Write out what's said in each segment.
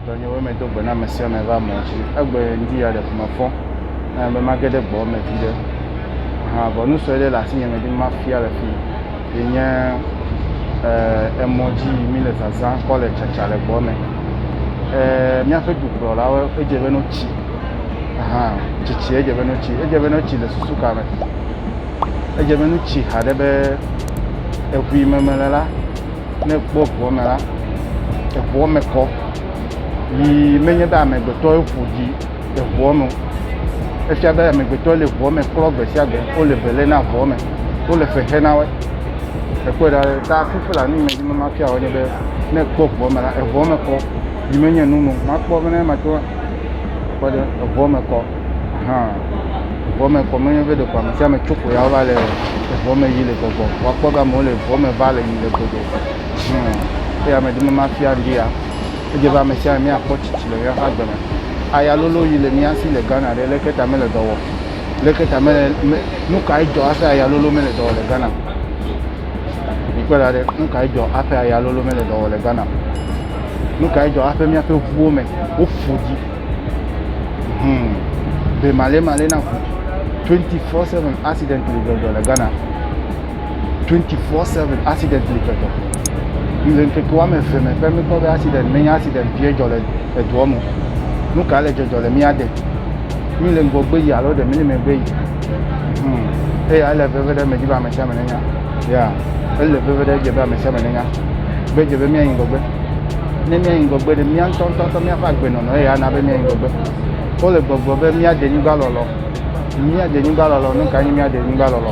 tɔnye wo me do gbe na mesia me va mɔ dzi egbe ŋdi ya ɖe ƒome fɔ be ma ge ɖe gbɔ me vi ɖe vɔ nu sue ɖe le asi nye me di ma fia le fi ye nye emɔ dzi mi le zazã kɔ le tsatsa le gbɔ me míaƒe dukplɔlawo edze be no tsi tsitsi edze be no tsi le susu kame edze be no tsi ha ɖe be eʋui meme le la ne kpɔ ʋua me la eʋua me kɔ yi menye be amegbetɔwo ƒo ɖi eʋua me efia be amegbetɔwo le ʋua me klɔ gbe sia gbe wole belé na ʋua me wole fexe na woe ekpɔe ɖa ta fufu le anu me di ma fia wo nye be ne kpɔ ʋua me la eʋua me kɔ yi menye nu me makpɔ be ne mato kpɔ ɖe eʋua me kɔ ʋua me kɔ menye be ɖe ame sia ame tsoko ya va le eʋua me yi le gbɔgbɔ wakpɔ be amewo le ʋua me va le yi le godo eye ame di ma fia ŋdi ya edze be ame sia ame miakpɔ tsitsi le míaƒe agbe me aya lolo yi le mía si le Ghana ɖe leke ta mele dɔ wɔ leke ta mele nu kae dzɔ hafi aya lolo mele dɔ wɔ le Ghana mikpɔ ɖa ɖe nu kae dzɔ hafi aya lolo mele dɔ wɔ le Ghana nu kae dzɔ hafi míaƒe ʋuwo me wo ƒo ɖi be male na ʋu 24/7 accident li dzɔdzɔ le Ghana 24/7 accident li dzɔdzɔ le ŋkeke woame eve me ƒe mikpɔ be accident menye accident vie dzɔ le edua me nu ka le dzɔdzɔ le mía de mi le ŋgɔgbe yi alo ɖe mi le megbe yi eye ele veve ɖe me dzi be ame sia ame nenya ya ele veve ɖe dze be ame sia ame nenya be dze be míayi ŋgɔgbe ne míayi ŋgɔgbe ɖe mía ŋutɔ míaƒe agbenɔnɔ eye ana be míayi ŋgɔgbe wole gbɔgblɔ be míaɖe nyigba lɔlɔ nu ka nye míaɖe nyigba lɔlɔ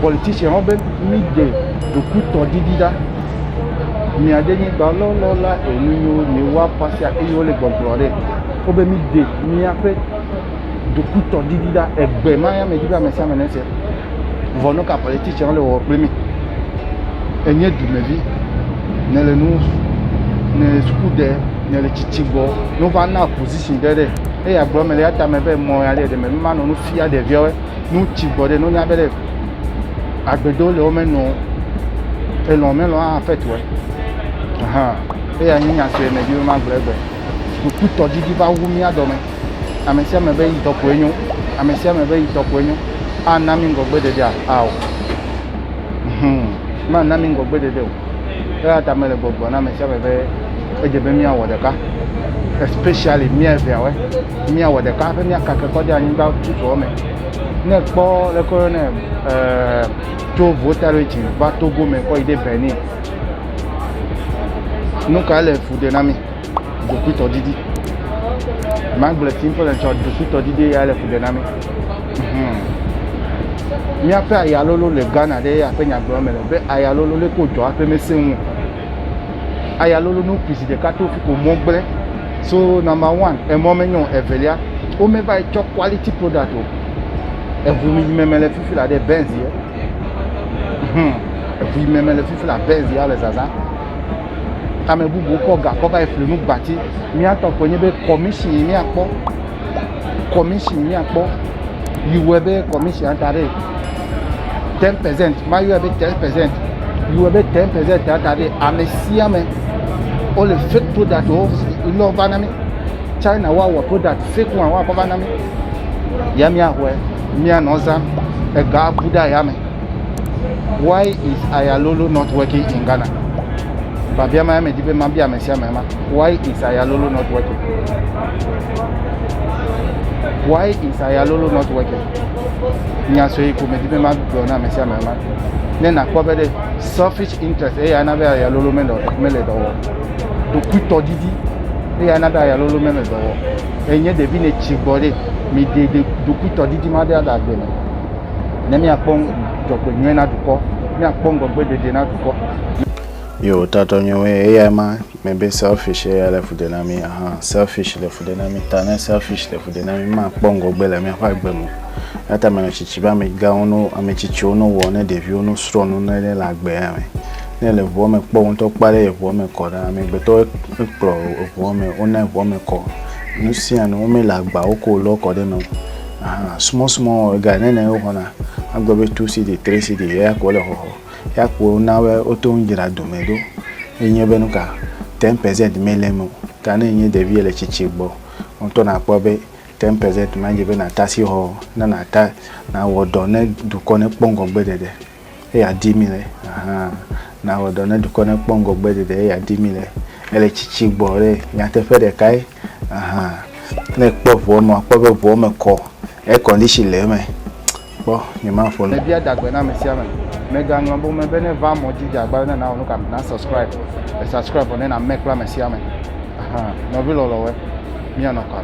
politician wo be mi de dokutɔ didi ɖa miaɖe nyigba lɔlɔ la enu yiwo mi wa pasia eye wole gbɔgblɔ ɖe wo be mi de míaƒe dokutɔ didi ɖa egbe ma ya me dzi be ame sia ame nese vɔ nu ka politician le wɔ kple mi enye dumevi ne le nu ne suku ɖe ne le tsitsi gbɔ ne va na position ɖe eye agblɔ me le ya tame be mɔ ya ɖe me ma nɔ nu fia ɖeviawo nu tsi gbɔ ɖe nu nya be ɖe agbedo le wo menɔ elɔ melɔ afɛtɔe eya nye nya si me dzi be ma gblɔ egbe dokutɔ didi va wu mía dɔme ame sia ame be yi tɔkoe nyo ame sia ame be yi tɔkoe nyo ana mi ŋgɔgbe ɖeɖea awɔ ma na mi ŋgɔgbe ɖeɖe o eya ta me le gbɔgblɔ na ame sia ame be edze be míawɔ ɖeka especially mía eveawoe míawɔ ɖeka hafi míakake kɔ ɖe anyigba tutuwo me ne kpɔ leke ne tso Voltaire va Togo me kɔ yi ɖe Benin nu ka le fu de na mi dokutɔ didi ma gblɔ simple le tsɔ dokutɔ didi ya le fu de na mi míaƒe ayalolo le Ghana ɖe aƒe nyagblɔ me le be ayalolo le ko dzɔ aƒe mese ŋu ayalolo no pisi ɖeka to fi ko mɔ gblẽ so number 1 emɔ menyo evelia wo me va tsɔ quality product o eʋu mi meme le fifi la ɖe Benz ye eʋu meme le fifi la Benz ya le zazã ame bubu kɔ ga kɔ va efli nu gbati míatɔ ko nye be commission míakpɔ yiwɔe be commission ta ɖe 10% ma yɔe be 10% yiwɔe be 10% ta ɖe ame sia ame wole fake product wo lɔ va na mi China wa wɔ product fake one wa kɔ va na mi ya míaxɔe míanɔ zã ega bu ɖe ayame why is ayalolo not working in Ghana babia ma me di be ma bia me sia me ma why is ayalolo not working nya so yi ko me di be ma gblɔ na me sia me ma ne na kpɔ be de selfish interest eya na be ayalolo me le dɔ wɔ dokutɔ didi eya na be ayalolo me le dɔ wɔ enye ɖevi ne tsi gbɔ ɖe mi de dokutɔ didi ma ɖe ada agbe me ne míakpɔ dzɔgbe nyuie na dukɔ míakpɔ ŋgɔgbe dede na dukɔ. Yo tato nyewe eya ma maybe selfish eya le fude na mi selfish le fude na mi ta ne selfish le fude na mi ma kpɔ ŋgɔgbe le mi aƒe agbe me ata me tsitsi ba me ga wono ame tsitsiwo no wɔ ne ɖeviwo no srɔ̃ nu ne le agbe ya me ne le ʋua me kpɔ ŋutɔ kpa ɖe ʋua me kɔ ɖa amegbetɔ ekplɔ ʋua me wona ʋua me kɔ nu sia nu me le agba wo ko lɔ kɔ ɖe me small ga ne wo xɔna agbe be 2 cd 3 cd ya ko le xɔxɔ ya ko na we o to ngira dome do enye be nuka 10% melemo kana nye devi ele chichigbo onto na pobe 10% manje be na tasi ho na ta na wodo ne duko ne pongo gbedede e ya 10000 na wodo ne duko ne pongo gbedede e ya 10000 ele chichigbo re nya te fede kai ne povo mo pobe bo me ko e condition le me bo ni ma fo le bia dagbe na me sia me mega ngombo me bene va mo jija gba na onu kam na subscribe na make la me sia me no bi lo we mi anoka